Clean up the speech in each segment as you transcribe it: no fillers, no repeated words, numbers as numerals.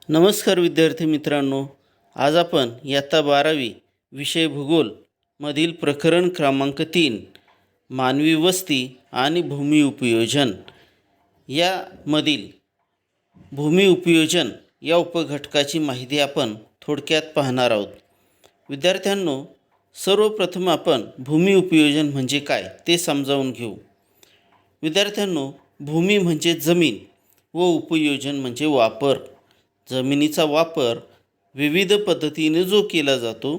नमस्कार विद्यार्थी मित्रांनो, आज आपण इयत्ता 12वी विषय भूगोल मधील प्रकरण क्रमांक 3 मानवी वस्ती आणि भूमी उपयोजन यामधील भूमी उपयोजन या उपघटकाची माहिती आपण थोडक्यात पाहणार आहोत. विद्यार्थ्यांनो, सर्वप्रथम आपण भूमी उपयोजन म्हणजे काय ते समजावून घेऊ. विद्यार्थ्यांनो, भूमी म्हणजे जमीन व उपयोजन म्हणजे वापर. जमिनीचा वापर विविध पद्धतीने जो केला जातो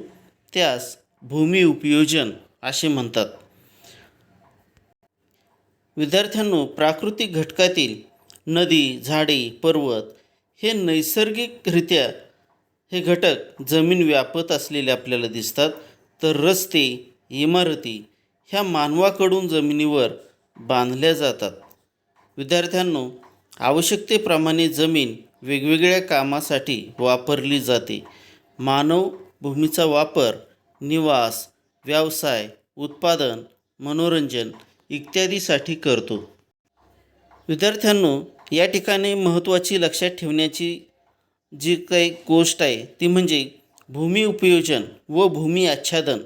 त्यास भूमी उपयोजन असे म्हणतात. विद्यार्थ्यांनो, प्राकृतिक घटकातील नदी, झाडे, पर्वत हे नैसर्गिकरित्या हे घटक जमीन व्यापत असलेले आपल्याला दिसतात. तर रस्ते, इमारती ह्या मानवाकडून जमिनीवर बांधल्या जातात. विद्यार्थ्यांनो, आवश्यकतेप्रमाणे जमीन वेगवेगळ्या कामासाठी वापरली जाते. मानव भूमीचा वापर निवास, व्यवसाय, उत्पादन, मनोरंजन इत्यादीसाठी करतो. विद्यार्थ्यांनो, या ठिकाणी महत्त्वाची लक्षात ठेवण्याची जी काही गोष्ट आहे ती म्हणजे भूमी उपयोजन व भूमी आच्छादन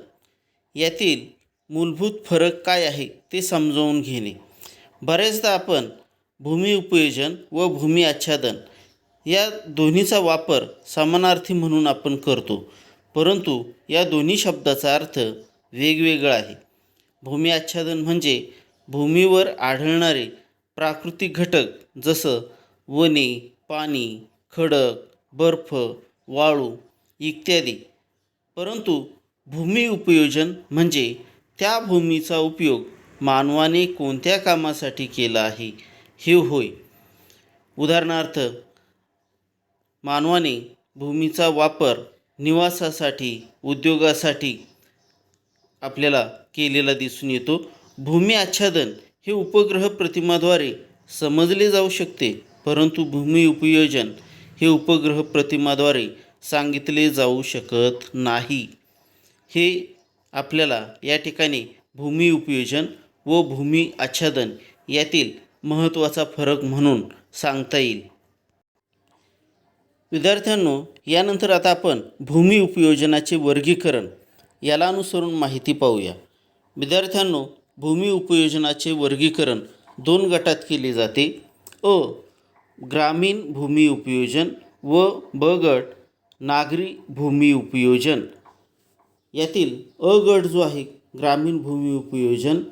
यातील मूलभूत फरक काय आहे ते समजावून घेणे. बऱ्याचदा आपण भूमी उपयोजन व भूमी आच्छादन या दोन्हीचा वापर समानार्थी म्हणून आपण करतो, परंतु या दोन्ही शब्दाचा अर्थ वेगवेगळा आहे. भूमी आच्छादन म्हणजे भूमीवर आढळणारे प्राकृतिक घटक जसं वने, पाणी, खडक, बर्फ, वाळू इत्यादी. परंतु भूमी उपयोजन म्हणजे त्या भूमीचा उपयोग मानवाने कोणत्या कामासाठी केला आहे हे होय. उदाहरणार्थ, मानवाने भूमीचा वापर निवासासाठी, उद्योगासाठी आपल्याला केलेला दिसून येतो. भूमी आच्छादन हे उपग्रह प्रतिमाद्वारे समजले जाऊ शकते, परंतु भूमी उपयोजन हे उपग्रह प्रतिमाद्वारे सांगितले जाऊ शकत नाही. हे आपल्याला या ठिकाणी भूमी उपयोजन व भूमी आच्छादन यातील महत्त्वाचा फरक म्हणून सांगता येईल. विद्यार्थ्यांनो, यानंतर आता आपण भूमी उपयोजनाचे वर्गीकरण याला अनुसरून माहिती पाहूया. विद्यार्थ्यांनो, भूमी उपयोजनाचे वर्गीकरण 2 गटात केले जाते. अ. ग्रामीण भूमी उपयोजन व ब गट नागरी भूमी उपयोजन. यातील अ गट जो आहे ग्रामीण भूमी उपयोजन,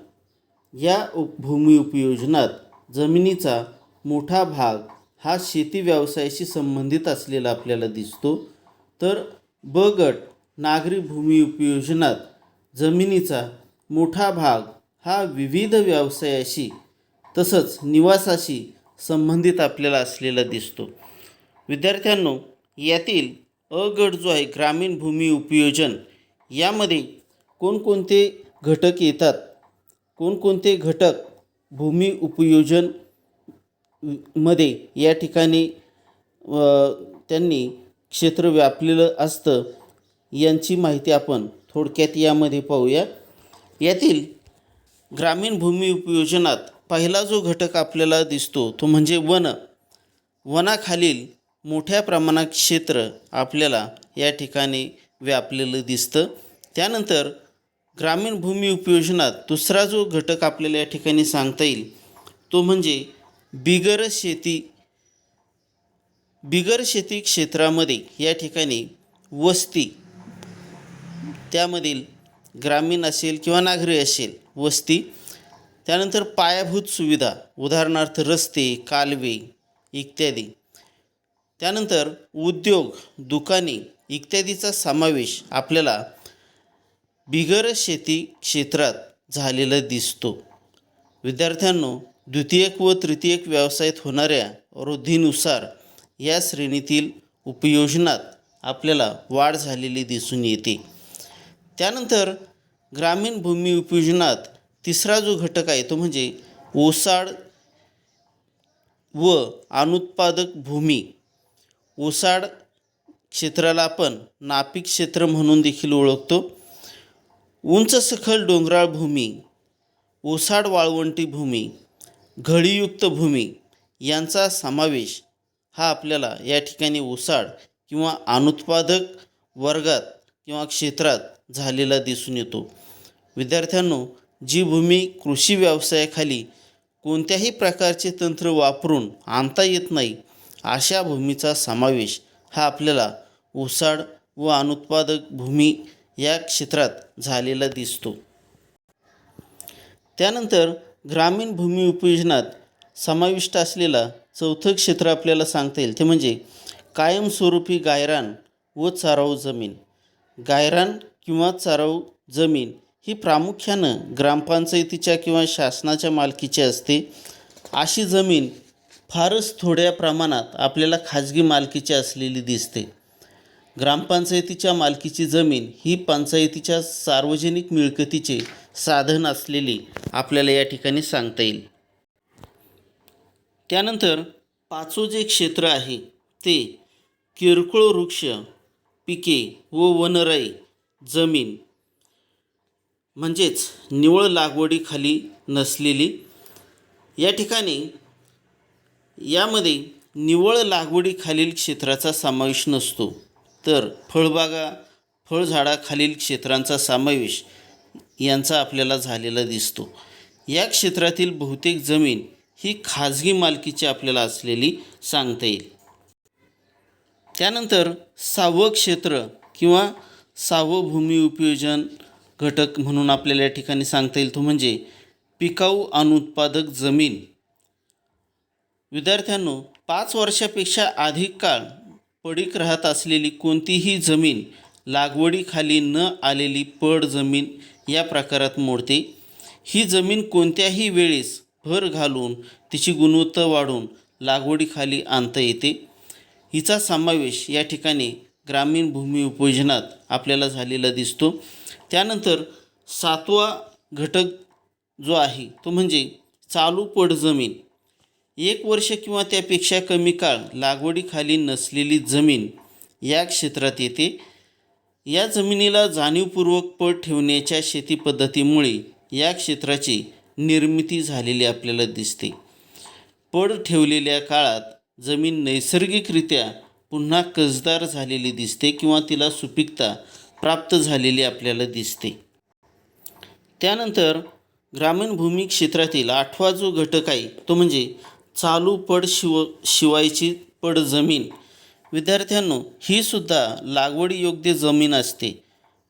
या भूमी उपयोजनात जमिनीचा मोठा भाग हा शेती व्यवसायाशी संबंधित असलेला आपल्याला दिसतो. तर ब गट नागरी भूमी उपयोजनात जमिनीचा मोठा भाग हा विविध व्यवसायाशी तसंच निवासाशी संबंधित आपल्याला असलेला दिसतो. विद्यार्थ्यांनो, यातील अ गट जो आहे ग्रामीण भूमी उपयोजन यामध्ये कोणकोणते घटक येतात, कोणकोणते घटक भूमी उपयोजन मध्ये या ठिकाणी त्यांनी क्षेत्र व्यापलेलं असतं यांची माहिती आपण थोडक्यात यामध्ये पाहूया. यातील ग्रामीण भूमी उपयोजनात पहिला जो घटक आपल्याला दिसतो तो म्हणजे वन. वनाखालील मोठ्या प्रमाणात क्षेत्र आपल्याला या ठिकाणी व्यापलेलं दिसतं. त्यानंतर ग्रामीण भूमी उपयोजनात दुसरा जो घटक आपल्याला या ठिकाणी सांगता येईल तो म्हणजे बिगर शेती क्षेत्रामध्ये या ठिकाणी वस्ती, त्यामधील ग्रामीण असेल किंवा नागरी असेल वस्ती. त्यानंतर पायाभूत सुविधा, उदाहरणार्थ रस्ते, कालवे इत्यादी. त्यानंतर उद्योग, दुकाने इत्यादीचा समावेश आपल्याला बिगर शेती क्षेत्रात झालेला दिसतो. विद्यार्थ्यांनो, द्वितीयक व तृतीयक व्यवसायात होणाऱ्या वृद्धीनुसार या श्रेणीतील उपयोजनात आपल्याला वाढ झालेली दिसून येते. त्यानंतर ग्रामीण भूमी उपयोजनात तिसरा जो घटक आहे तो म्हणजे ओसाड व अनुत्पादक भूमी. ओसाड क्षेत्राला आपण नापीक क्षेत्र म्हणून देखील ओळखतो. उंच सखल डोंगराळ भूमी, ओसाड वाळवंटी भूमी, घळीयुक्त भूमी यांचा समावेश हा आपल्याला या ठिकाणी ओसाड किंवा अनुत्पादक वर्गात किंवा क्षेत्रात झालेला दिसून येतो. विद्यार्थ्यांनो, जी भूमी कृषी व्यवसायाखाली कोणत्याही प्रकारचे तंत्र वापरून आणता येत नाही अशा भूमीचा समावेश हा आपल्याला ओसाड व अनुत्पादक भूमी या क्षेत्रात झालेला दिसतो. त्यानंतर ग्रामीण भूमी उपयोजनात समाविष्ट असलेला चौथं क्षेत्र आपल्याला सांगता येईल ते म्हणजे कायमस्वरूपी गायरान व चराऊ जमीन. गायरान किंवा चराऊ जमीन ही प्रामुख्यानं ग्रामपंचायतीच्या किंवा शासनाच्या मालकीची असते. अशी जमीन फारच थोड्या प्रमाणात आपल्याला खाजगी मालकीची असलेली दिसते. ग्रामपंचायतीच्या मालकीची जमीन ही पंचायतीच्या सार्वजनिक मिळकतीचे साधन असलेली आपल्याला या ठिकाणी सांगता येईल. त्यानंतर पाचवं जे क्षेत्र आहे ते किरकोळ वृक्ष, पिके व वनराई जमीन म्हणजेच निव्वळ लागवडीखाली नसलेली. या ठिकाणी यामध्ये निव्वळ लागवडीखालील क्षेत्राचा समावेश नसतो, तर फळबागा, फळझाडाखालील क्षेत्रांचा समावेश यांचा आपल्याला झालेला दिसतो. या क्षेत्रातील बहुतेक जमीन ही खाजगी मालकीची आपल्याला असलेली सांगता येईल. त्यानंतर सहावं क्षेत्र किंवा सहावं भूमी उपयोजन घटक म्हणून आपल्याला या ठिकाणी सांगता येईल तो म्हणजे पिकाऊ अनुत्पादक जमीन. विद्यार्थ्यांनो, 5 वर्षापेक्षा अधिक काळ पडीक राहत असलेली कोणतीही जमीन लागवडीखाली न आलेली पड जमीन या प्रकारात मोडते. ही जमीन कोणत्याही वेळेस भर घालून तिची गुणवत्ता वाढवून लागवडीखाली आणता येते. हिचा समावेश या ठिकाणी ग्रामीण भूमी उपयोजनात आपल्याला झालेला दिसतो. त्यानंतर 7वा घटक जो आहे तो म्हणजे चालू पड जमीन. 1 वर्ष किंवा त्यापेक्षा कमी काळ लागवडीखाली नसलेली जमीन या क्षेत्रात येते. या जमिनीला जाणीवपूर्वक पड ठेवण्याच्या शेती पद्धतीमुळे या क्षेत्राची निर्मिती झालेली आपल्याला दिसते. पड ठेवलेल्या काळात जमीन नैसर्गिकरित्या पुन्हा कसदार झालेली दिसते किंवा तिला सुपीकता प्राप्त झालेली आपल्याला दिसते. त्यानंतर ग्रामीण भूमी क्षेत्रातील 8वा जो घटक आहे तो म्हणजे चालू पड शिवायची पड जमीन. विद्यार्थ्यांनो, ही सुद्धा लागवडीयोग्य जमीन असते,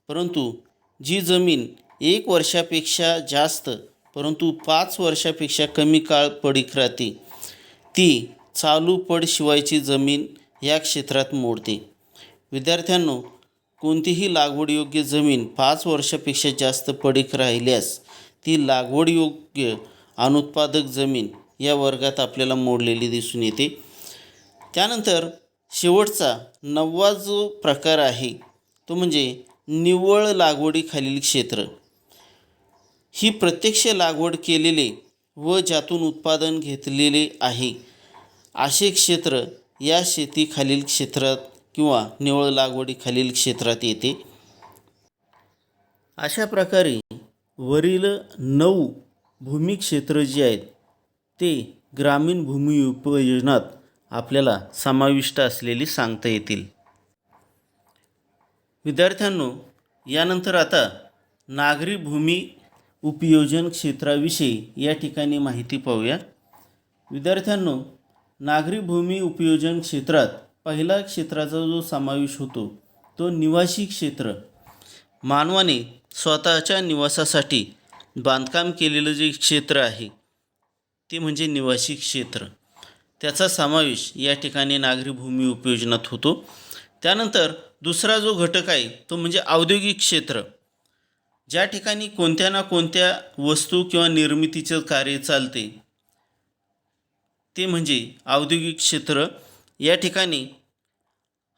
परंतु जी जमीन 1 वर्षापेक्षा जास्त परंतु 5 वर्षापेक्षा कमी काळ पडीक राहते ती चालू पड शिवायची जमीन या क्षेत्रात मोडते. विद्यार्थ्यांनो, कोणतीही लागवडीयोग्य जमीन 5 वर्षापेक्षा जास्त पडीक राहिल्यास ती लागवडीयोग्य अनुत्पादक जमीन या वर्गात आपल्याला मोडलेली दिसून येते. त्यानंतर शेवटचा 9वा जो प्रकार आहे तो म्हणजे निव्वळ लागवडीखालील क्षेत्र. ही प्रत्यक्ष लागवड केलेले व ज्यातून उत्पादन घेतलेले आहे असे क्षेत्र या शेतीखालील क्षेत्रात किंवा निव्वळ लागवडीखालील क्षेत्रात येते. अशा प्रकारे वरील 9 भूमी क्षेत्र जे आहेत ते ग्रामीण भूमी उपयोजनात आपल्याला समाविष्ट असलेली सांगता येतील. विद्यार्थ्यांनो, यानंतर आता नागरी भूमी उपयोजन क्षेत्राविषयी या ठिकाणी माहिती पाहूया. विद्यार्थ्यांनो, नागरी भूमी उपयोजन क्षेत्रात पहिला क्षेत्राचा जो समावेश होतो तो निवासी क्षेत्र. मानवाने स्वतःच्या निवासासाठी बांधकाम केलेलं जे क्षेत्र आहे ते म्हणजे निवासी क्षेत्र. त्याचा समावेश या ठिकाणी नागरी भूमी उपयोजनात होतो. त्यानंतर दुसरा जो घटक आहे तो म्हणजे औद्योगिक क्षेत्र. ज्या ठिकाणी कोणत्या ना कोणत्या वस्तू किंवा निर्मितीचं कार्य चालते ते म्हणजे औद्योगिक क्षेत्र. या ठिकाणी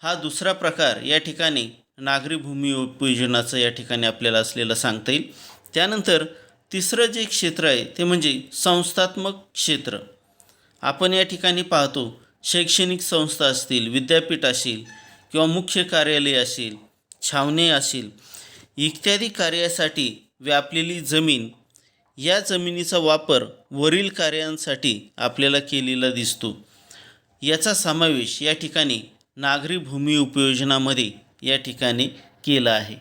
हा दुसरा प्रकार या ठिकाणी नागरी भूमी उपयोजनाचं या ठिकाणी आपल्याला असलेलं सांगता येईल. त्यानंतर तिसरं जे क्षेत्र आहे ते म्हणजे संस्थात्मक क्षेत्र. आपण या ठिकाणी पाहतो शैक्षणिक संस्था असतील, विद्यापीठ असेल किंवा मुख्य कार्यालय असेल, छावणे असेल इत्यादी कार्यासाठी व्यापलेली जमीन. या जमिनीचा वापर वरील कार्यांसाठी आपल्याला केलेला दिसतो. याचा समावेश या ठिकाणी नागरी भूमी उपयोजनामध्ये या ठिकाणी केला आहे.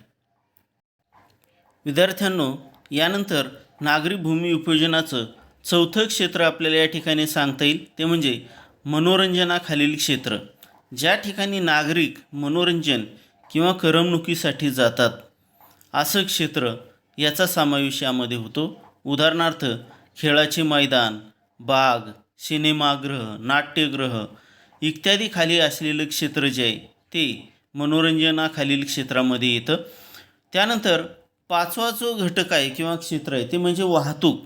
विद्यार्थ्यांनो, यानंतर नागरी भूमी उपयोजनाचं चौथं क्षेत्र आपल्याला या ठिकाणी सांगता येईल ते म्हणजे मनोरंजनाखालील क्षेत्र. ज्या ठिकाणी नागरिक मनोरंजन किंवा करमणुकीसाठी जातात असं क्षेत्र याचा समावेश यामध्ये होतो. उदाहरणार्थ खेळाचे मैदान, बाग, सिनेमागृह, नाट्यगृह इत्यादी खाली असलेलं क्षेत्र जे आहे ते मनोरंजनाखालील क्षेत्रामध्ये येतं. त्यानंतर पाचवा जो घटक आहे किंवा क्षेत्र आहे ते म्हणजे वाहतूक.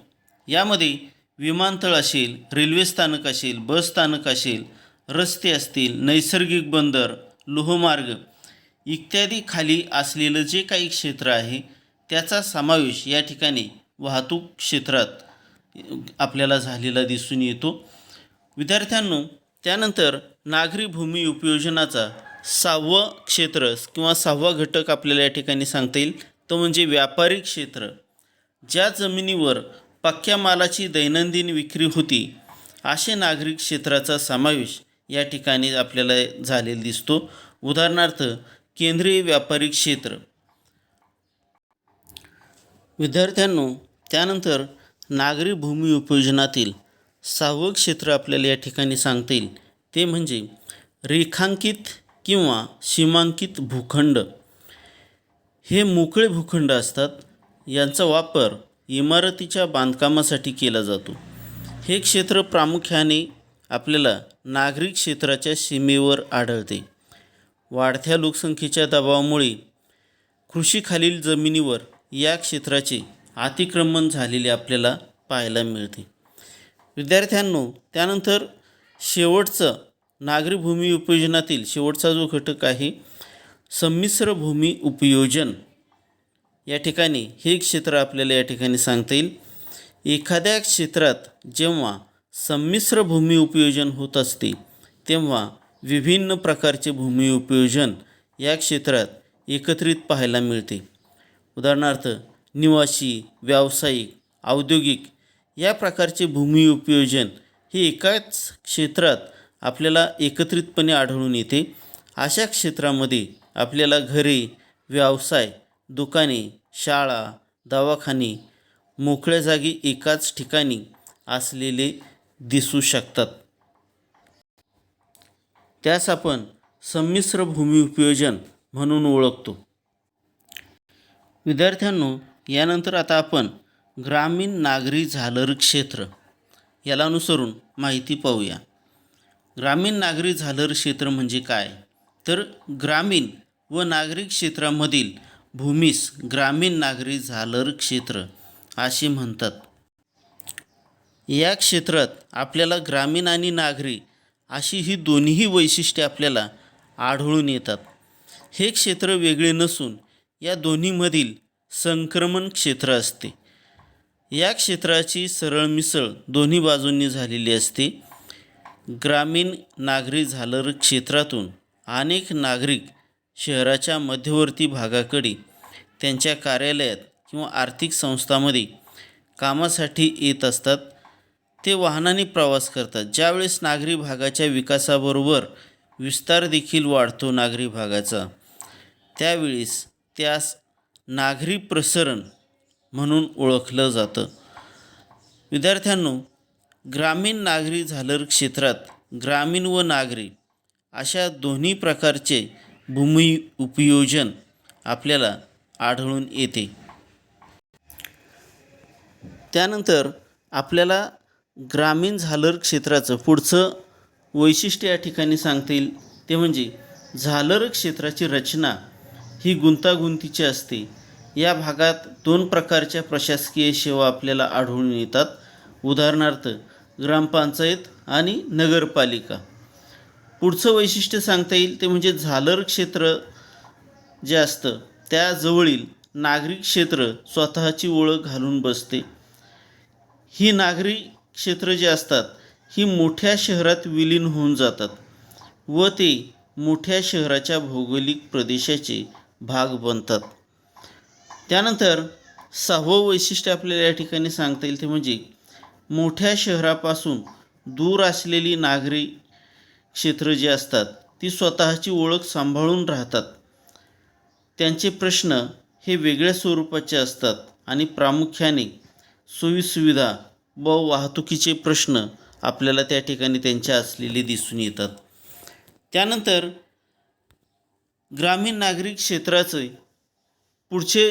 यामध्ये विमानतळ असेल, रेल्वे स्थानक असेल, बस स्थानक असेल, रस्ते असतील, नैसर्गिक बंदर, लोहमार्ग इत्यादी खाली असलेलं जे काही क्षेत्र आहे त्याचा समावेश या ठिकाणी वाहतूक क्षेत्रात आपल्याला झालेला दिसून येतो. विद्यार्थ्यांनो, त्यानंतर नागरी भूमी उपयोजनाचा 6वं क्षेत्र किंवा 6वा घटक आपल्याला या ठिकाणी सांगता येईल तो म्हणजे व्यापारी क्षेत्र. ज्या जमिनीवर पक्क्या मालाची दैनंदिन विक्री होती असे नागरिक क्षेत्राचा समावेश या ठिकाणी आपल्याला झालेला दिसतो. उदाहरणार्थ केंद्रीय व्यापारी क्षेत्र. विद्यार्थ्यांनो, त्यानंतर नागरी भूमी उपयोजनातील 6वं क्षेत्र आपल्याला या ठिकाणी सांगता येईल ते म्हणजे रेखांकित किंवा सीमांकित भूखंड. हे मोकळे भूखंड असतात. यांचा वापर इमारतीच्या बांधकामासाठी केला जातो. हे क्षेत्र प्रामुख्याने आपल्याला नागरी क्षेत्राच्या सीमेवर आढळते. वाढत्या लोकसंख्येच्या दबावामुळे कृषीखालील जमिनीवर या क्षेत्राचे अतिक्रमण झालेले आपल्याला पाहायला मिळते. विद्यार्थ्यांनो, त्यानंतर शेवटचं नागरी भूमी उपयोजनातील शेवटचा जो घटक आहे संमिश्र भूमी उपयोजन. या ठिकाणी हे क्षेत्र आपल्याला या ठिकाणी सांगता येईल. एखाद्या क्षेत्रात जेव्हा संमिश्र भूमी उपयोजन होत असते तेव्हा विभिन्न प्रकारचे भूमी उपयोजन या क्षेत्रात एकत्रित पाहायला मिळते. उदाहरणार्थ निवासी, व्यावसायिक, औद्योगिक या प्रकारचे भूमी उपयोजन हे एकाच क्षेत्रात आपल्याला एकत्रितपणे आढळून येते. अशा क्षेत्रामध्ये आपल्याला घरे, व्यवसाय, दुकाने, शाळा, दवाखाने मोकळ्या जागी एकाच ठिकाणी असलेले दिसू शकतात. त्यास आपण संमिश्र भूमी उपयोजन म्हणून ओळखतो. विद्यार्थ्यांनो, यानंतर आता आपण ग्रामीण नागरी झालर क्षेत्र याला अनुसरून माहिती पाहूया. ग्रामीण नागरी झालर क्षेत्र म्हणजे काय? तर ग्रामीण व नागरी क्षेत्रामधील भूमीस ग्रामीण नागरी झालर क्षेत्र असे म्हणतात. या क्षेत्रात आपल्याला ग्रामीण आणि नागरी अशी ही दोन्ही वैशिष्ट्ये आपल्याला आढळून येतात. हे क्षेत्र वेगळे नसून या दोन्हीमधील संक्रमण क्षेत्र असते. या क्षेत्राची सरळ मिसळ दोन्ही बाजूंनी झालेली असते. ग्रामीण नागरी झालर क्षेत्रातून अनेक नागरिक शहराच्या मध्यवर्ती भागाकडे त्यांच्या कार्यालयात किंवा आर्थिक संस्थांमध्ये कामासाठी येत असतात. ते वाहनाने प्रवास करतात. ज्यावेळेस नागरी भागाच्या विकासाबरोबर विस्तार देखील वाढतो नागरी भागाचा, त्यावेळेस त्यास नागरी प्रसरण म्हणून ओळखलं जातं. विद्यार्थ्यांनो, ग्रामीण नागरी झालर क्षेत्रात ग्रामीण व नागरी अशा दोन्ही प्रकारचे भूमी उपयोजन आपल्याला आढळून येते. त्यानंतर आपल्याला ग्रामीण झालर क्षेत्राचं पुढचं वैशिष्ट्य या ठिकाणी सांगता येईल ते म्हणजे झालर क्षेत्राची रचना ही गुंतागुंतीची असते. या भागात 2 प्रकारच्या प्रशासकीय सेवा आपल्याला आढळून येतात. उदाहरणार्थ ग्रामपंचायत आणि नगरपालिका. पुढचं वैशिष्ट्य सांगता येईल ते म्हणजे झालर क्षेत्र जे असतं त्याजवळील नागरी क्षेत्र स्वतःची ओळख घालून बसते. ही नागरी क्षेत्र जे असतात ही मोठ्या शहरात विलीन होऊन जातात व ते मोठ्या शहराच्या भौगोलिक प्रदेशाचे भाग बनतात. त्यानंतर 6वं वैशिष्ट्य आपल्याला या ठिकाणी सांगता येईल ते म्हणजे मोठ्या शहरापासून दूर असलेली नागरी क्षेत्र जे असतात ती स्वतःची ओळख सांभाळून राहतात. त्यांचे प्रश्न हे वेगळ्या स्वरूपाचे असतात आणि प्रामुख्याने सोयीसुविधा व वाहतुकीचे प्रश्न आपल्याला त्या ठिकाणी त्यांच्या असलेले दिसून येतात. त्यानंतर ग्रामीण नागरिक क्षेत्राचे पुढचे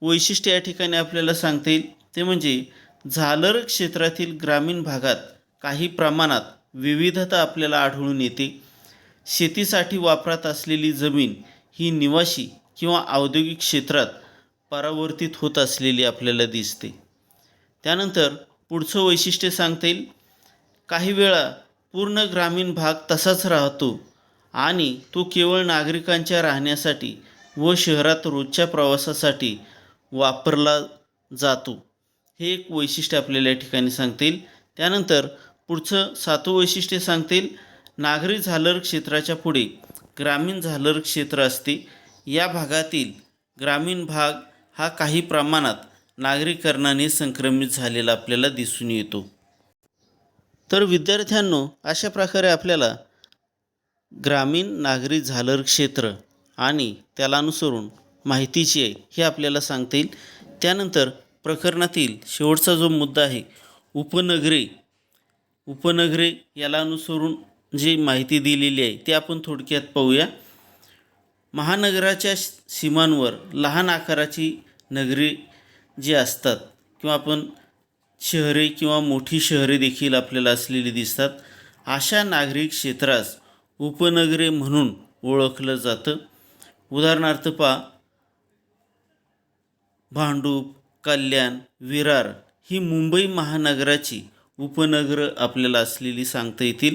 वैशिष्ट्य या ठिकाणी आपल्याला सांगता येईल ते म्हणजे झालर क्षेत्रातील ग्रामीण भागात काही प्रमाणात विविधता आपल्याला आढळून येते. शेतीसाठी वापरात असलेली जमीन ही निवासी किंवा औद्योगिक क्षेत्रात परावर्तित होत असलेली आपल्याला दिसते. त्यानंतर पुढचं वैशिष्ट्य सांगता येईल, काही वेळा पूर्ण ग्रामीण भाग तसाच राहतो आणि तो केवळ नागरिकांच्या राहण्यासाठी व शहरात रोजच्या प्रवासासाठी वापरला जातो. हे एक वैशिष्ट्य आपल्याला या ठिकाणी सांगता येईल. त्यानंतर पुढचं 7वं वैशिष्ट्य सांगता येईल, नागरी झालर क्षेत्राच्या पुढे ग्रामीण झालर क्षेत्र असते. या भागातील ग्रामीण भाग हा काही प्रमाणात नागरीकरणाने संक्रमित झालेला आपल्याला दिसून येतो. तर विद्यार्थ्यांनो, अशा प्रकारे आपल्याला ग्रामीण नागरी झालर क्षेत्र आणि त्याला अनुसरून माहितीची आहे हे आपल्याला सांगता येईल. त्यानंतर प्रकरणातील शेवटचा जो मुद्दा आहे उपनगरे याला अनुसरून जी माहिती दिलेली आहे ते आपण थोडक्यात पाहूया. महानगराच्या सीमांवर लहान आकाराची नगरे जी असतात किंवा आपण शहरे किंवा मोठी शहरे देखील आपल्याला असलेली दिसतात, अशा नागरी क्षेत्रास उपनगरे म्हणून ओळखलं जातं. उदाहरणार्थ पहा, भांडूप, कल्याण, विरार ही मुंबई महानगराची उपनगरं आपल्याला असलेली सांगता येतील.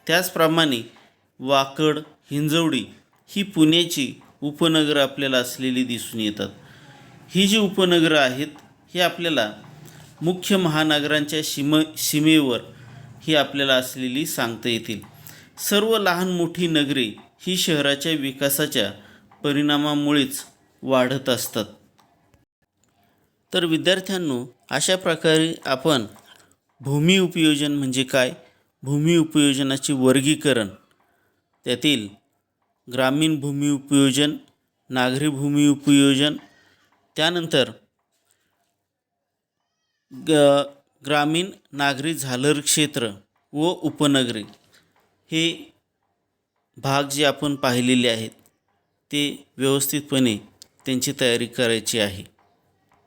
त्याचप्रमाणे वाकड, हिंजवडी ही पुण्याची उपनगरं आपल्याला असलेली दिसून येतात. ही जी उपनगरं आहेत ही आपल्याला मुख्य महानगरांच्या सीमेवर ही आपल्याला असलेली सांगता येतील. सर्व लहान मोठी नगरे ही शहराच्या विकासाच्या परिणामामुळेच वाढत असतात. तर विद्यार्थ्यांनो, अशा प्रकारे आपण भूमी उपयोजन म्हणजे काय, भूमी उपयोजनाचे वर्गीकरण, त्यातील ग्रामीण भूमी उपयोजन, नागरी भूमी उपयोजन, त्यानंतर ग्रामीण नागरी झालर क्षेत्र व उपनगरे हे भाग जे आपण पाहिलेले आहेत ते व्यवस्थितपणे त्यांची तयारी करायची आहे.